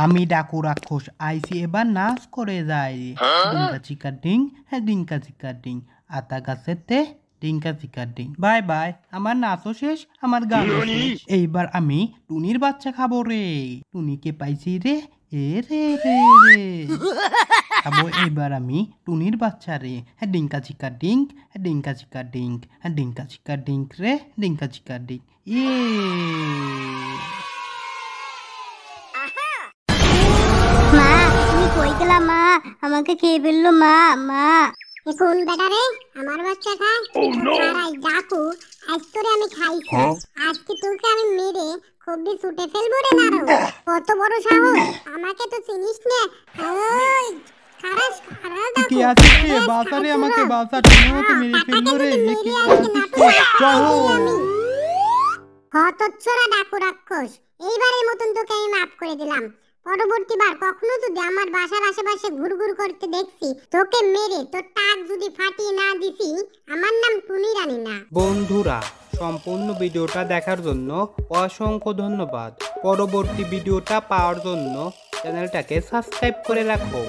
আমি ডাকু রাক্ষস আইসি এবার নাচ করে যাই ডিঙ্কা চিকা ডিং হ্যাঁ ডিঙ্কা চিকা ডিং আতা গাছেতে ডিঙ্কা চিকা ডিং বাই বাই আমার নাচও শেষ আমার গানও শেষ এইবার আমি টুনির বাচ্চা খাবো রে টুনিকে পাইছি রে এ রে রে রে খাবো এইবার আমি টুনির বাচ্চা রে হ্যাঁ ডিঙ্কা চিকা ডিঙ্ক হ্যাঁ ডিঙ্কা চিকা ডিঙ্ক হ্যাঁ ডিঙ্কা চিকা ডিঙ্ক রে ডিঙ্কা চিকা ডিঙ্ক ইয়ে মা তুমি কই গেলা মা আমাকে খেয়ে ফেললো মা মা কোন বেটা রে আমার বাচ্চা খায় আরে ডাকু আজ তোরে আমি খাইছি আজকে তোকে আমি মেরে খুবই ছুটে ফেলবো রে নারো কত বড় সাহস আমাকে তো চিনিস না ওই খারাস খারাস কি আছে কে বাসারে আমাকে বাসা তুমি আমাকে মেরে ফেললো রে এ কি চলো হতচ্ছরা ডাকু রাক্ষস এইবারের মতন তোকে আমি মাফ করে দিলাম পরবর্তীবার কখনো যদি আমার বাসার আশেপাশে ঘুরঘুর করতে দেখছি তোকে মেরে তোর টাক যদি ফাটিয়ে না দিছি আমার নাম টুনি রানী না। বন্ধুরা সম্পূর্ণ ভিডিওটা দেখার জন্য অসংখ্য ধন্যবাদ। পরবর্তী ভিডিওটা পাওয়ার জন্য চ্যানেলটাকে সাবস্ক্রাইব করে রাখো।